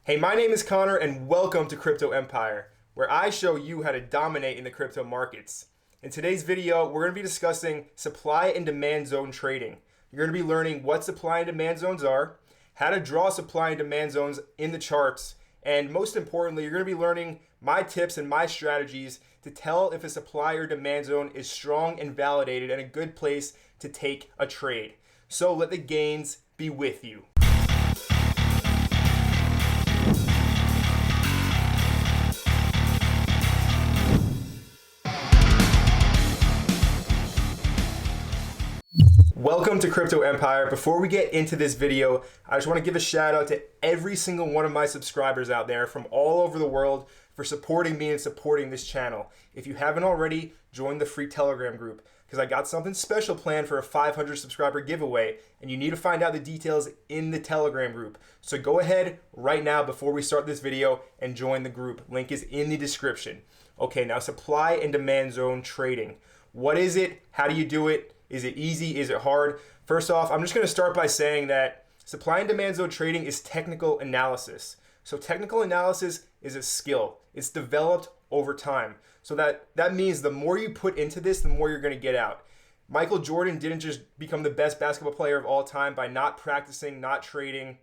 Hey, my name is Connor and welcome to Crypto Empire, where I show you how to dominate in the crypto markets. In today's video, we're going to be discussing supply and demand zone trading. You're going to be learning what supply and demand zones are, how to draw supply and demand zones in the charts, and most importantly, you're going to be learning my tips and my strategies to tell if a supply or demand zone is strong and validated and a good place to take a trade. So let the gains be with you. Welcome to Crypto Empire. Before we get into this video, I just want to give a shout out to every single one of my subscribers out there from all over the world for supporting me and supporting this channel. If you haven't already, join the free Telegram group because I got something special planned for a 500 subscriber giveaway and you need to find out the details in the Telegram group. So go ahead right now before we start this video and join the group. Link is in the description. Okay, now supply and demand zone trading. What is it? How do you do it? Is it easy? Is it hard? First off, I'm just going to start by saying that supply and demand zone trading is technical analysis. So technical analysis is a skill. It's developed over time. So that means the more you put into this, the more you're going to get out. Michael Jordan didn't just become the best basketball player of all time by not practicing, not training,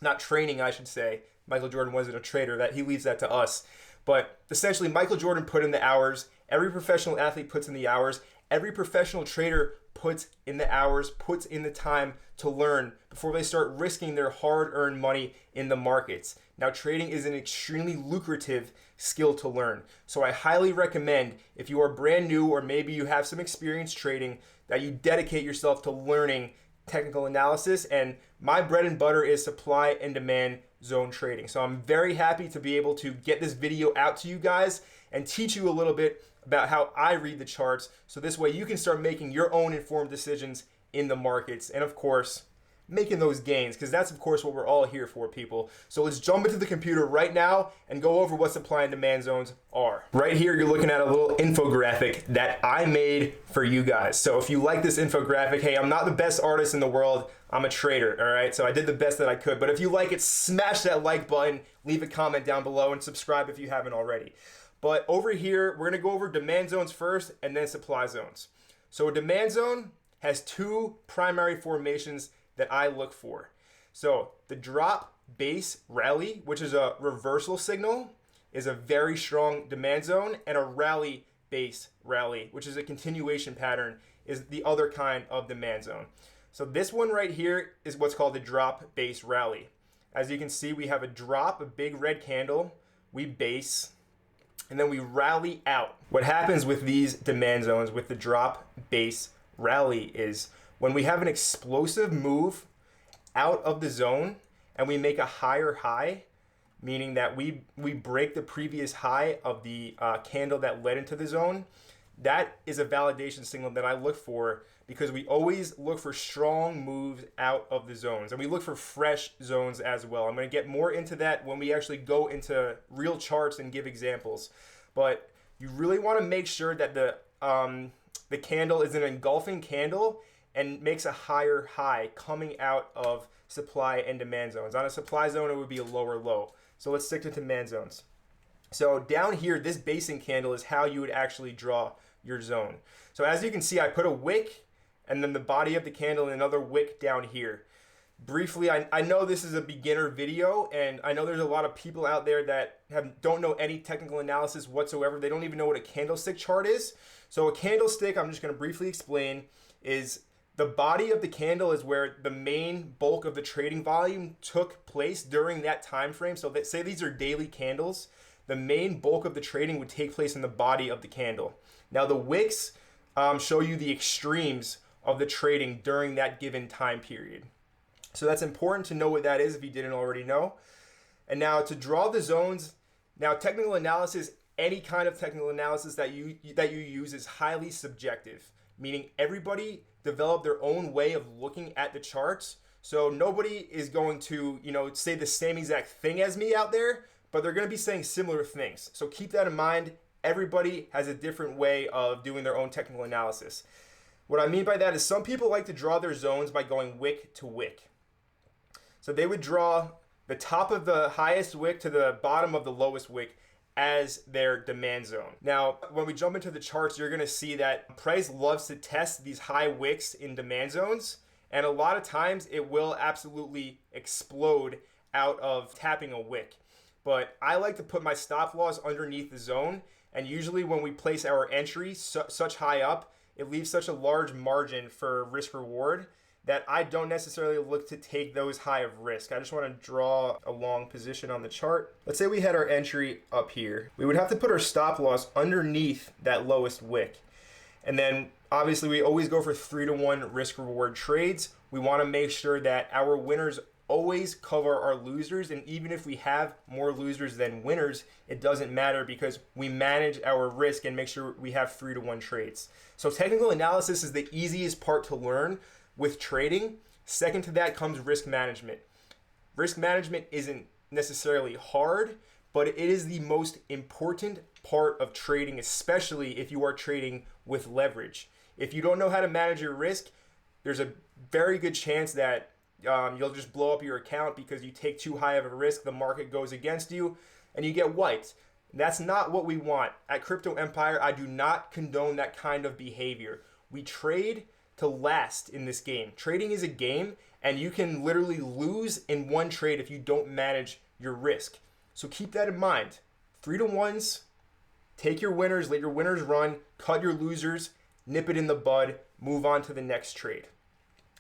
I should say. Michael Jordan wasn't a trader. That he leaves that to us. But essentially, Michael Jordan put in the hours. Every professional athlete puts in the hours. Every professional trader puts in the hours, puts in the time to learn before they start risking their hard-earned money in the markets. Now, trading is an extremely lucrative skill to learn. So I highly recommend, if you are brand new or maybe you have some experience trading, that you dedicate yourself to learning technical analysis. And my bread and butter is supply and demand zone trading. So I'm very happy to be able to get this video out to you guys and teach you a little bit about how I read the charts, so this way you can start making your own informed decisions in the markets and of course making those gains, because that's of course what we're all here for, people. So let's jump into the computer right now and go over what supply and demand zones are. Right here you're looking at a little infographic that I made for you guys. So if you like this infographic, hey, I'm not the best artist in the world, I'm a trader, all right? So I did the best that I could, but if you like it, smash that like button, leave a comment down below, and subscribe if you haven't already. But over here, we're gonna go over demand zones first and then supply zones. So a demand zone has two primary formations that I look for. So the drop base rally, which is a reversal signal, is a very strong demand zone, and a rally base rally, which is a continuation pattern, is the other kind of demand zone. So this one right here is what's called the drop base rally. As you can see, we have a drop, a big red candle, we base, and then we rally out. What happens with these demand zones with the drop base rally is when we have an explosive move out of the zone and we make a higher high, meaning that we break the previous high of the candle that led into the zone, that is a validation signal that I look for, because we always look for strong moves out of the zones, and we look for fresh zones as well. I'm going to get more into that when we actually go into real charts and give examples. But you really want to make sure that the candle is an engulfing candle and makes a higher high coming out of supply and demand zones. On a supply zone, it would be a lower low. So let's stick to demand zones. So down here, this basing candle is how you would actually draw your zone. So as you can see, I put a wick and then the body of the candle and another wick down here. Briefly, I know this is a beginner video, and I know there's a lot of people out there that don't know any technical analysis whatsoever. They don't even know what a candlestick chart is. So a candlestick, I'm just going to briefly explain, is the body of the candle is where the main bulk of the trading volume took place during that time frame. So say these are daily candles, the main bulk of the trading would take place in the body of the candle. Now the wicks show you the extremes of the trading during that given time period. So that's important to know what that is if you didn't already know. And now to draw the zones, now technical analysis, any kind of technical analysis that you use is highly subjective, meaning everybody developed their own way of looking at the charts. So nobody is going to, say the same exact thing as me out there, but they're going to be saying similar things. So keep that in mind. Everybody has a different way of doing their own technical analysis. What I mean by that is some people like to draw their zones by going wick to wick. So they would draw the top of the highest wick to the bottom of the lowest wick as their demand zone. Now, when we jump into the charts, you're gonna see that price loves to test these high wicks in demand zones, and a lot of times it will absolutely explode out of tapping a wick. But I like to put my stop loss underneath the zone, and usually when we place our entry such high up, it leaves such a large margin for risk reward that I don't necessarily look to take those high of risk. I just want to draw a long position on the chart. Let's say we had our entry up here. We would have to put our stop loss underneath that lowest wick. And then obviously we always go for 3-to-1 risk reward trades. We want to make sure that our winners always cover our losers, and even if we have more losers than winners, it doesn't matter because we manage our risk and make sure we have 3-to-1 trades. So technical analysis is the easiest part to learn with trading. Second to that comes risk management. Risk management isn't necessarily hard, but it is the most important part of trading, especially if you are trading with leverage. If you don't know how to manage your risk, there's a very good chance that you'll just blow up your account because you take too high of a risk, the market goes against you, and you get wiped. That's not what we want. At Crypto Empire, I do not condone that kind of behavior. We trade to last in this game. Trading is a game, and you can literally lose in one trade if you don't manage your risk. So keep that in mind. 3-to-1s, take your winners, let your winners run, cut your losers, nip it in the bud, move on to the next trade.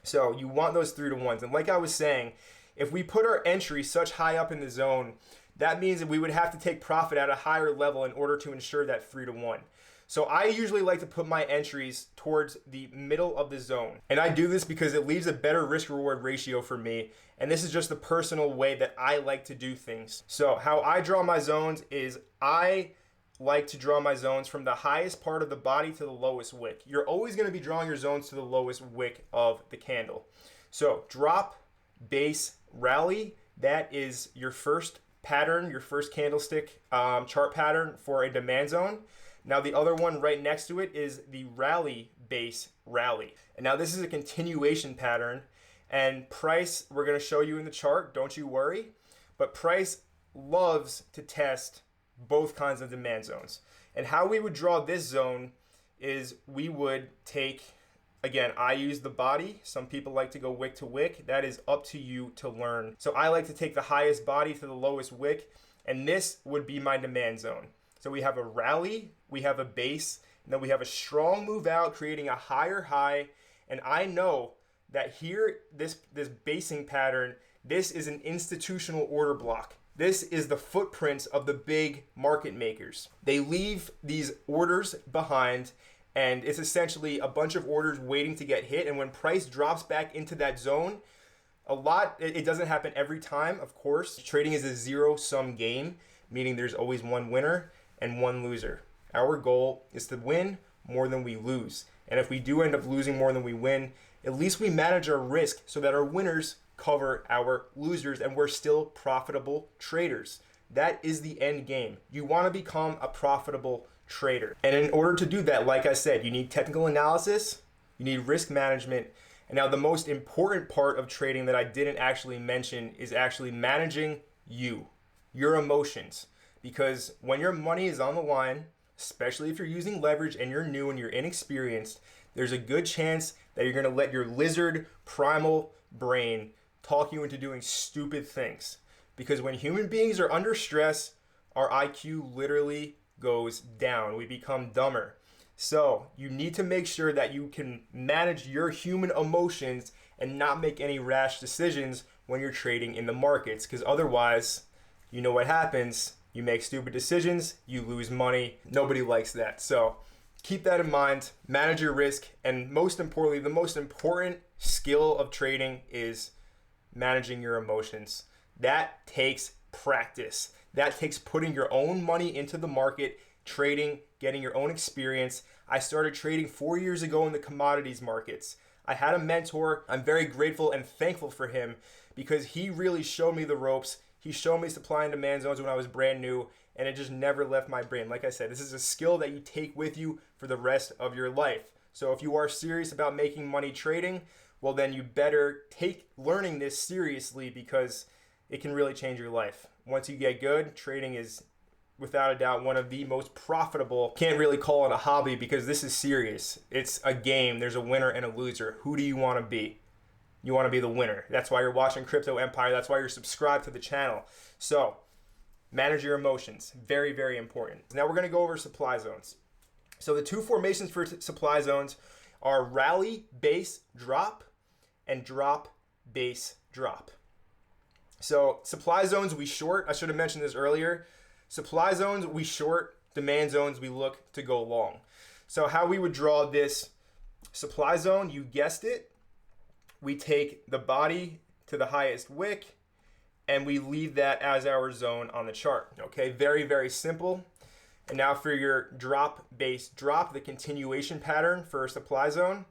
So you want those 3-to-1s. And like I was saying, if we put our entry such high up in the zone, that means that we would have to take profit at a higher level in order to ensure that 3-to-1. So I usually like to put my entries towards the middle of the zone. And I do this because it leaves a better risk reward ratio for me. And this is just the personal way that I like to do things. So how I draw my zones is I like to draw my zones from the highest part of the body to the lowest wick. You're always going to be drawing your zones to the lowest wick of the candle. So drop, base, rally, that is your first pattern, your first candlestick chart pattern for a demand zone. Now the other one right next to it is the rally, base, rally. And now this is a continuation pattern, and price, we're going to show you in the chart, don't you worry, but price loves to test both kinds of demand zones. And how we would draw this zone is we would take, again, I use the body. Some people like to go wick to wick. That is up to you to learn. So I like to take the highest body to the lowest wick, and this would be my demand zone. So we have a rally, we have a base, and then we have a strong move out, creating a higher high. And I know that here, this basing pattern, this is an institutional order block. This is the footprints of the big market makers. They leave these orders behind, and it's essentially a bunch of orders waiting to get hit. And when price drops back into that zone, it doesn't happen every time, of course. Trading is a zero-sum game, meaning there's always one winner and one loser. Our goal is to win more than we lose. And if we do end up losing more than we win, at least we manage our risk so that our winners cover our losers and we're still profitable traders. That is the end game. You want to become a profitable trader. And in order to do that, like I said, you need technical analysis, you need risk management. And now the most important part of trading that I didn't actually mention is actually managing your emotions. Because when your money is on the line, especially if you're using leverage and you're new and you're inexperienced, there's a good chance that you're going to let your lizard primal brain talk you into doing stupid things. Because when human beings are under stress, our IQ literally goes down. We become dumber. So you need to make sure that you can manage your human emotions and not make any rash decisions when you're trading in the markets. Because otherwise, you know what happens. You make stupid decisions, you lose money. Nobody likes that. So keep that in mind, manage your risk, and most importantly, the most important skill of trading is managing your emotions. That takes practice. That takes putting your own money into the market, trading, getting your own experience. I started trading 4 years ago in the commodities markets. I had a mentor. I'm very grateful and thankful for him because he really showed me the ropes. He showed me supply and demand zones when I was brand new, and it just never left my brain. Like I said, this is a skill that you take with you for the rest of your life. So if you are serious about making money trading, well then you better take learning this seriously because it can really change your life. Once you get good, trading is without a doubt one of the most profitable. Can't really call it a hobby because this is serious. It's a game. There's a winner and a loser. Who do you want to be? You want to be the winner. That's why you're watching Crypto Empire. That's why you're subscribed to the channel. So manage your emotions. Very, very important. Now we're going to go over supply zones. So the two formations for supply zones are rally, base, drop, and drop, base, drop. So supply zones we short. I should have mentioned this earlier. Supply zones we short. Demand zones we look to go long. So how we would draw this supply zone, you guessed it. We take the body to the highest wick and we leave that as our zone on the chart. Okay, very, very simple. And now for your drop, base, drop, the continuation pattern for a supply zone,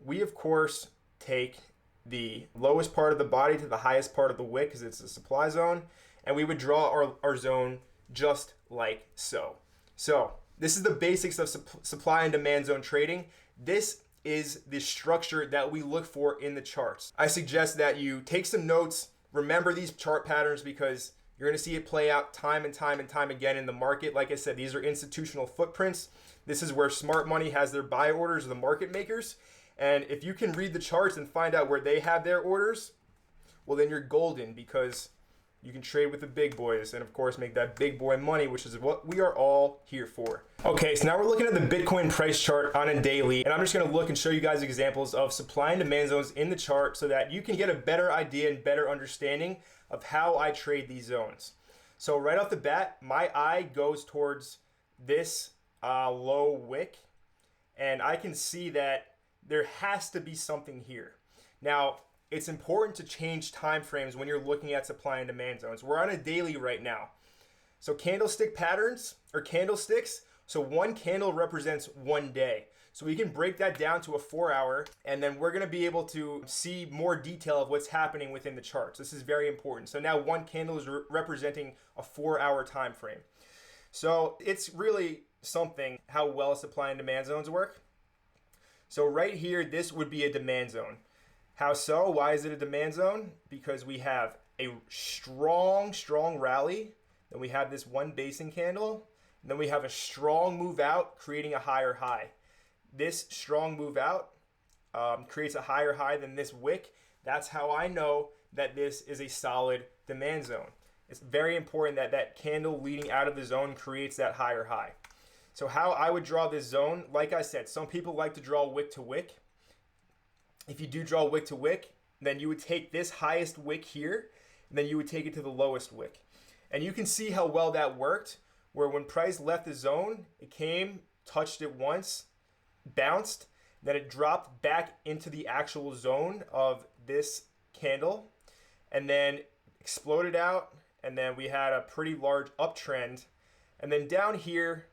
we of course take the lowest part of the body to the highest part of the wick because it's a supply zone, and we would draw our zone just like so. So this is the basics of supply and demand zone trading. This is the structure that we look for in the charts. I suggest that you take some notes, remember these chart patterns because you're going to see it play out time and time and time again in the market. Like I said, these are institutional footprints. This is where smart money has their buy orders, the market makers. And if you can read the charts and find out where they have their orders, well, then you're golden because you can trade with the big boys and, of course, make that big boy money, which is what we are all here for. Okay, so now we're looking at the Bitcoin price chart on a daily, and I'm just going to look and show you guys examples of supply and demand zones in the chart so that you can get a better idea and better understanding of how I trade these zones. So right off the bat, my eye goes towards this low wick, and I can see that there has to be something here. Now, it's important to change time frames when you're looking at supply and demand zones. We're on a daily right now. So candlestick patterns or candlesticks, so one candle represents one day. So we can break that down to a 4-hour, and then we're going to be able to see more detail of what's happening within the charts. This is very important. So now one candle is representing a 4-hour time frame. So it's really something how well supply and demand zones work. So right here, this would be a demand zone. How so? Why is it a demand zone? Because we have a strong rally, then we have this one basing candle, and then we have a strong move out, creating a higher high. This strong move out creates a higher high than this wick. That's how I know that this is a solid demand zone. It's very important that that candle leading out of the zone creates that higher high. So how I would draw this zone, like I said, some people like to draw wick to wick. If you do draw wick to wick, then you would take this highest wick here, and then you would take it to the lowest wick. And you can see how well that worked, where when price left the zone, it came, touched it once, bounced, then it dropped back into the actual zone of this candle, and then exploded out, and then we had a pretty large uptrend. And then down here,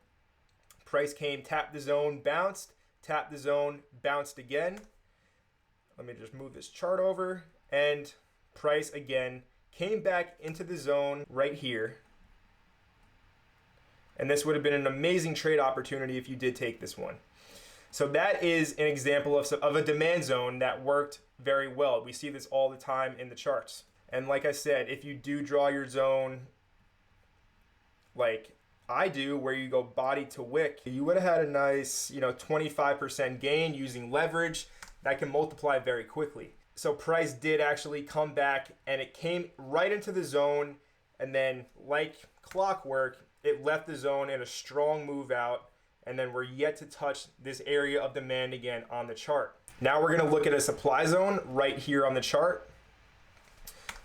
price came, tapped the zone, bounced, tapped the zone, bounced again. Let me just move this chart over, and price again came back into the zone right here. And this would have been an amazing trade opportunity if you did take this one. So that is an example of a demand zone that worked very well. We see this all the time in the charts. And like I said, if you do draw your zone like I do, where you go body to wick, you would have had a nice, 25% gain using leverage. That can multiply very quickly. So price did actually come back, and it came right into the zone, and then like clockwork, it left the zone in a strong move out, and then we're yet to touch this area of demand again on the chart. Now we're going to look at a supply zone right here on the chart.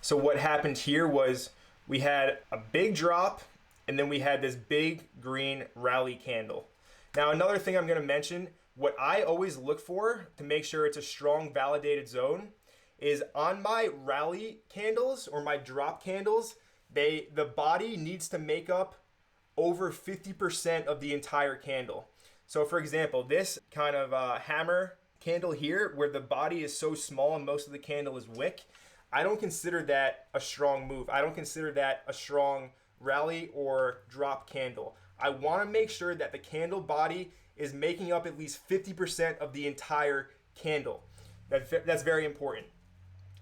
So what happened here was we had a big drop, and then we had this big green rally candle. Now another thing I'm going to mention, what I always look for to make sure it's a strong validated zone is on my rally candles or my drop candles, the body needs to make up over 50% of the entire candle. So for example, this kind of hammer candle here where the body is so small and most of the candle is wick, I don't consider that a strong move. I don't consider that a strong rally or drop candle. I want to make sure that the candle body is making up at least 50% of the entire candle. That's very important.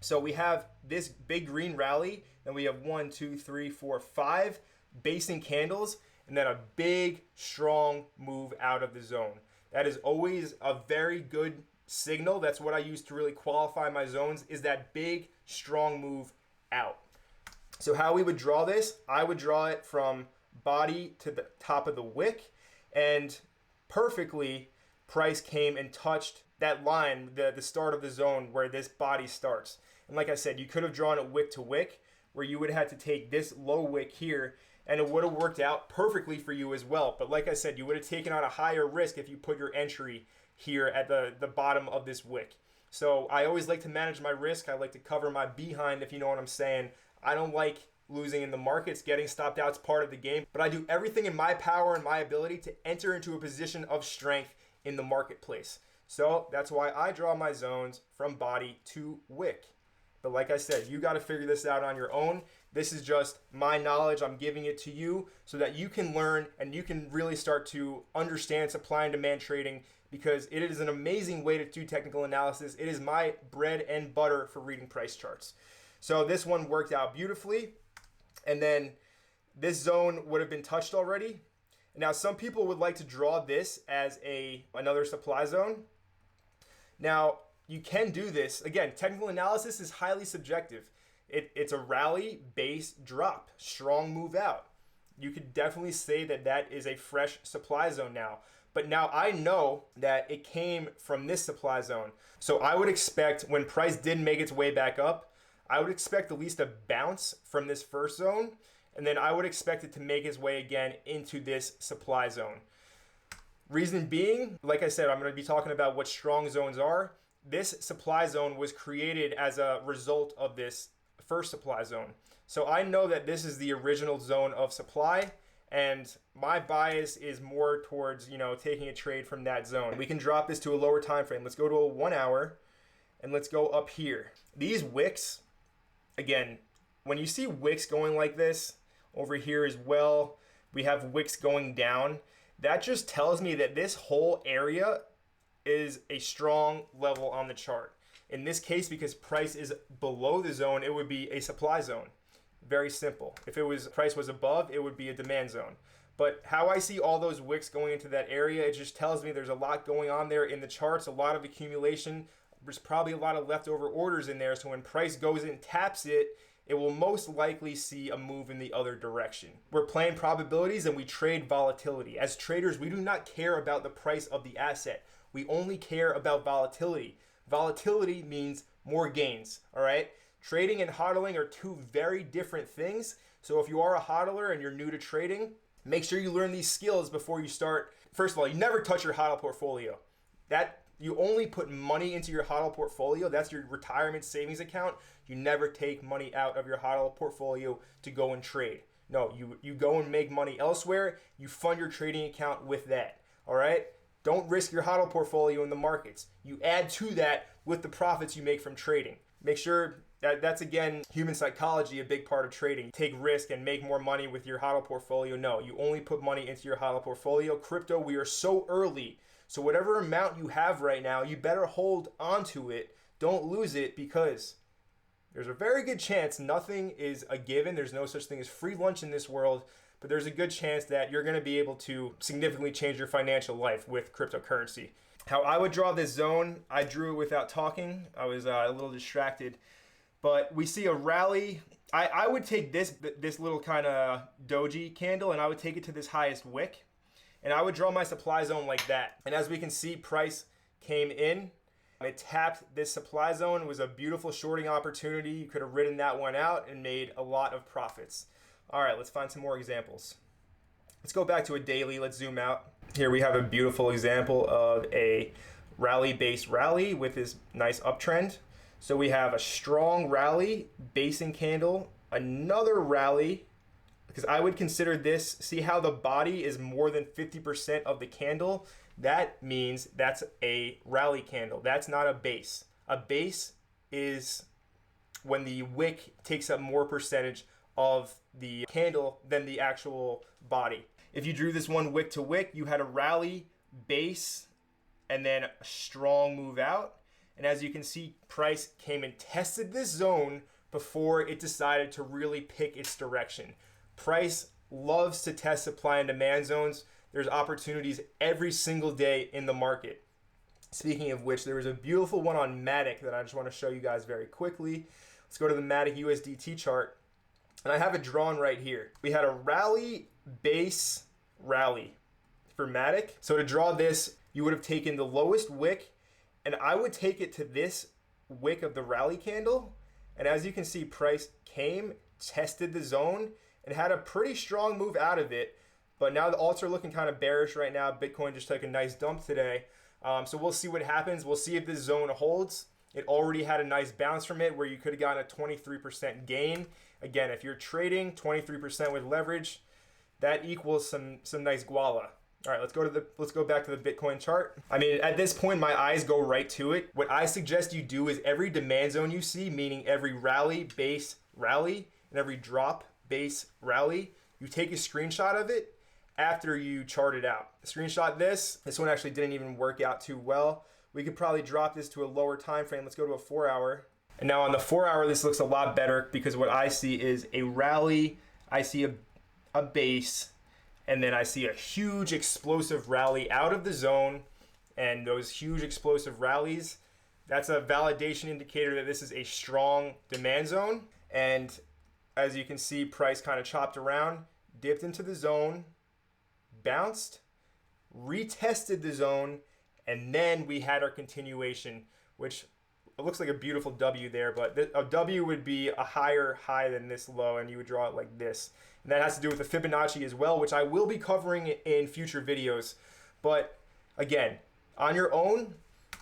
So we have this big green rally, then we have 1, 2, 3, 4, 5 basing candles, and then a big, strong move out of the zone. That is always a very good signal. That's what I use to really qualify my zones, is that big, strong move out. So how we would draw this, I would draw it from body to the top of the wick, and perfectly price came and touched that line, the start of the zone where this body starts. And like I said, you could have drawn it wick to wick, where you would have had to take this low wick here, and it would have worked out perfectly for you as well. But like I said, you would have taken on a higher risk if you put your entry here at the bottom of this wick. So I always like to manage my risk. I like to cover my behind, if you know what I'm saying. I don't like losing in the markets. Getting stopped out is part of the game, but I do everything in my power and my ability to enter into a position of strength in the marketplace. So that's why I draw my zones from body to wick. But like I said, you got to figure this out on your own. This is just my knowledge. I'm giving it to you so that you can learn and you can really start to understand supply and demand trading, because it is an amazing way to do technical analysis. It is my bread and butter for reading price charts. So this one worked out beautifully. And then this zone would have been touched already. Now, some people would like to draw this as another supply zone. Now, you can do this. Again, technical analysis is highly subjective. It's a rally, base, drop, strong move out. You could definitely say that that is a fresh supply zone now. But now I know that it came from this supply zone. So I would expect when price did make its way back up, I would expect at least a bounce from this first zone. And then I would expect it to make its way again into this supply zone. Reason being, like I said, I'm going to be talking about what strong zones are. This supply zone was created as a result of this first supply zone. So I know that this is the original zone of supply, and my bias is more towards, taking a trade from that zone. We can drop this to a lower time frame. Let's go to a 1 hour, and let's go up here. These wicks, again, when you see wicks going like this, over here as well, we have wicks going down. That just tells me that this whole area is a strong level on the chart. In this case, because price is below the zone, it would be a supply zone. Very simple. If price was above, it would be a demand zone. But how I see all those wicks going into that area, it just tells me there's a lot going on there in the charts, a lot of accumulation. There's probably a lot of leftover orders in there. So when price goes in, taps it, it will most likely see a move in the other direction. We're playing probabilities and we trade volatility. As traders, we do not care about the price of the asset. We only care about volatility. Volatility means more gains, all right? Trading and hodling are two very different things. So if you are a hodler and you're new to trading, make sure you learn these skills before you start. First of all, you never touch your hodl portfolio. You only put money into your hodl portfolio. That's your retirement savings account. You never take money out of your hodl portfolio to go and trade. No, you go and make money elsewhere. You fund your trading account with that, all right? Don't risk your hodl portfolio in the markets. You add to that with the profits you make from trading. Make sure that's, again, human psychology, a big part of trading. Take risk and make more money with your hodl portfolio. No, you only put money into your hodl portfolio. Crypto, we are so early. So whatever amount you have right now, you better hold onto it. Don't lose it, because there's a very good chance nothing is a given. There's no such thing as free lunch in this world. But there's a good chance that you're going to be able to significantly change your financial life with cryptocurrency. How I would draw this zone, I drew it without talking. I was a little distracted. But we see a rally. I would take this little kind of doji candle, and I would take it to this highest wick. And I would draw my supply zone like that. And as we can see, price came in. It tapped this supply zone. It was a beautiful shorting opportunity. You could have ridden that one out and made a lot of profits. All right, let's find some more examples. Let's go back to a daily. Let's zoom out. Here we have a beautiful example of a rally-based rally with this nice uptrend. So we have a strong rally, basing candle, another rally, because I would consider this, see how the body is more than 50% of the candle? That means that's a rally candle. That's not a base. A base is when the wick takes up more percentage of the candle than the actual body. If you drew this one wick to wick, you had a rally, base, and then a strong move out. And as you can see, price came and tested this zone before it decided to really pick its direction. Price loves to test supply and demand zones. There's opportunities every single day in the market. Speaking of which, there was a beautiful one on Matic that I just want to show you guys very quickly. Let's go to the Matic USDT chart. And I have it drawn right here. We had a rally, base, rally for Matic. So to draw this, you would have taken the lowest wick, and I would take it to this wick of the rally candle. And as you can see, price came, tested the zone, and had a pretty strong move out of it. But now the alts are looking kind of bearish right now. Bitcoin just took a nice dump today. So we'll see what happens. We'll see if this zone holds. It already had a nice bounce from it where you could have gotten a 23% gain. Again, if you're trading 23% with leverage, that equals some nice guala. All right, let's go back to the Bitcoin chart. I mean, at this point, my eyes go right to it. What I suggest you do is every demand zone you see, meaning every rally, base, rally, and every drop, base, rally, you take a screenshot of it after you chart it out. Screenshot this. This one actually didn't even work out too well. We could probably drop this to a lower time frame. Let's go to a 4 hour. And now on the 4 hour, this looks a lot better because what I see is a rally, I see a base, and then I see a huge explosive rally out of the zone. And those huge explosive rallies, that's a validation indicator that this is a strong demand zone. And as you can see, price kind of chopped around, dipped into the zone, bounced, retested the zone, and then we had our continuation, which it looks like a beautiful W there, but a W would be a higher high than this low, and you would draw it like this. And that has to do with the Fibonacci as well, which I will be covering in future videos. But again, on your own,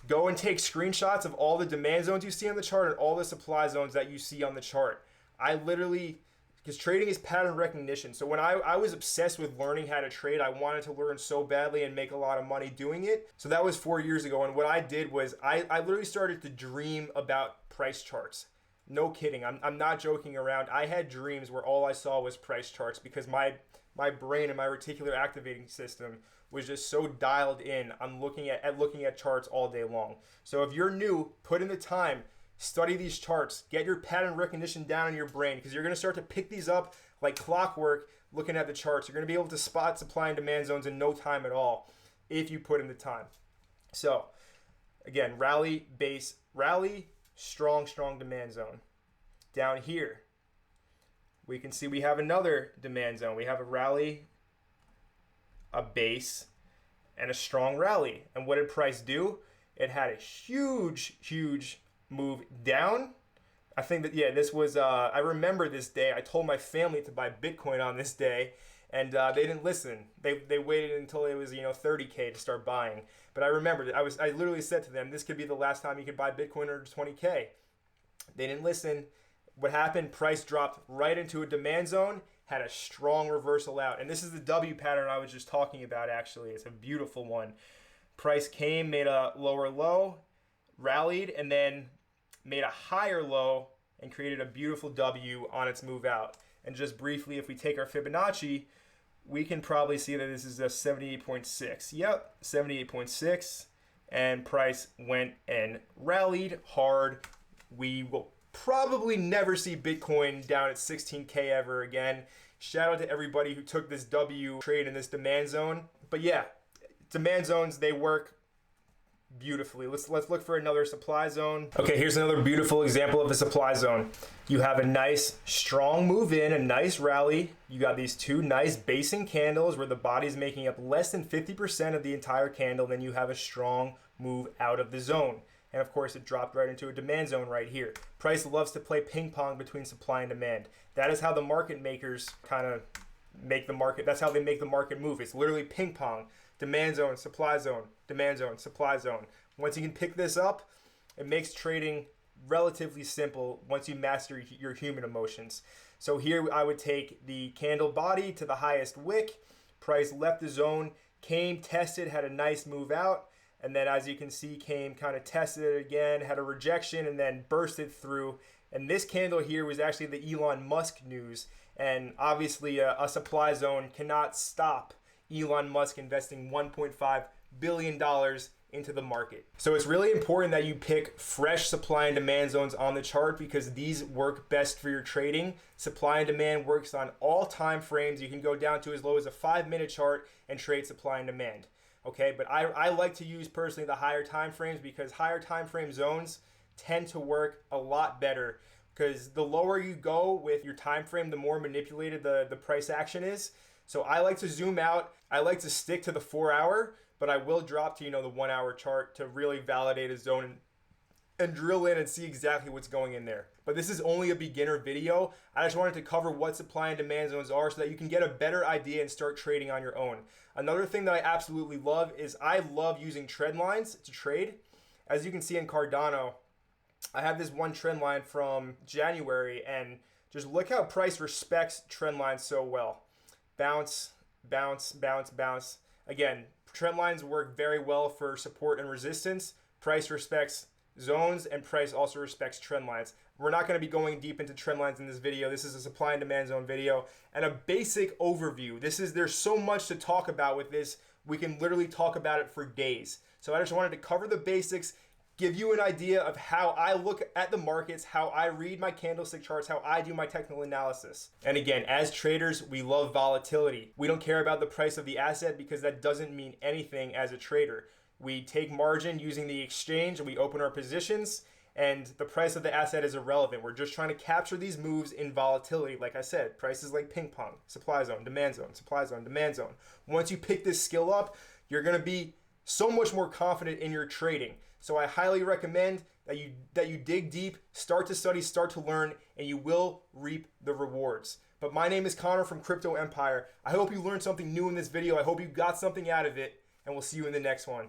go and take screenshots of all the demand zones you see on the chart and all the supply zones that you see on the chart. I literally, because trading is pattern recognition. So when I was obsessed with learning how to trade, I wanted to learn so badly and make a lot of money doing it. So that was 4 years ago. And what I did was I literally started to dream about price charts. No kidding. I'm not joking around. I had dreams where all I saw was price charts because my brain and my reticular activating system was just so dialed in on looking at charts all day long. So if you're new, put in the time. Study these charts, get your pattern recognition down in your brain because you're going to start to pick these up like clockwork looking at the charts. You're going to be able to spot supply and demand zones in no time at all if you put in the time. So again, rally, base, rally, strong demand zone. Down here, we can see we have another demand zone. We have a rally, a base, and a strong rally. And what did price do? It had a huge move down. I think that, yeah, this was, I remember this day. I told my family to buy Bitcoin on this day, and they didn't listen. They waited until it was, 30K to start buying. But I remembered it. I literally said to them, this could be the last time you could buy Bitcoin under 20K. They didn't listen. What happened? Price dropped right into a demand zone, had a strong reversal out. And this is the W pattern I was just talking about, actually. It's a beautiful one. Price came, made a lower low, rallied, and then made a higher low and created a beautiful W on its move out. And just briefly, if we take our Fibonacci, we can probably see that this is a 78.6. Yep, 78.6. And price went and rallied hard. We will probably never see Bitcoin down at 16K ever again. Shout out to everybody who took this W trade in this demand zone. But yeah, demand zones, they work beautifully. Let's look for another supply zone. Okay, here's another beautiful example of a supply zone. You have a nice strong move in, a nice rally. You got these two nice basing candles where the body's making up less than 50% of the entire candle. Then you have a strong move out of the zone. And of course, it dropped right into a demand zone right here. Price loves to play ping pong between supply and demand. That is how the market makers kind of make the market. That's how they make the market move. It's literally ping pong. Demand zone, supply zone, demand zone, supply zone. Once you can pick this up, it makes trading relatively simple once you master your human emotions. So here I would take the candle body to the highest wick. Price left the zone, came, tested, had a nice move out. And then as you can see, came, kind of tested it again, had a rejection, and then bursted through. And this candle here was actually the Elon Musk news. And obviously a supply zone cannot stop Elon Musk investing $1.5 billion into the market. So it's really important that you pick fresh supply and demand zones on the chart because these work best for your trading. Supply and demand works on all time frames. You can go down to as low as a 5-minute chart and trade supply and demand. Okay, but I like to use personally the higher time frames because higher time frame zones tend to work a lot better because the lower you go with your time frame, the more manipulated the price action is. So I like to zoom out. I like to stick to the 4-hour, but I will drop to, the 1-hour chart to really validate a zone and drill in and see exactly what's going in there. But this is only a beginner video. I just wanted to cover what supply and demand zones are so that you can get a better idea and start trading on your own. Another thing that I absolutely love is I love using trend lines to trade. As you can see in Cardano, I have this one trend line from January, and just look how price respects trend lines so well. Bounce, bounce, bounce, bounce. Again, trend lines work very well for support and resistance. Price respects zones, and price also respects trend lines. We're not going to be going deep into trend lines in this video. This is a supply and demand zone video and a basic overview. There's so much to talk about with this. We can literally talk about it for days. So I just wanted to cover the basics, give you an idea of how I look at the markets, how I read my candlestick charts, how I do my technical analysis. And again, as traders, we love volatility. We don't care about the price of the asset because that doesn't mean anything as a trader. We take margin using the exchange, we open our positions, and the price of the asset is irrelevant. We're just trying to capture these moves in volatility. Like I said, prices like ping pong, supply zone, demand zone, supply zone, demand zone. Once you pick this skill up, you're going to be so much more confident in your trading. So I highly recommend that you dig deep, start to study, start to learn, and you will reap the rewards. But my name is Connor from Crypto Empire. I hope you learned something new in this video. I hope you got something out of it, and we'll see you in the next one.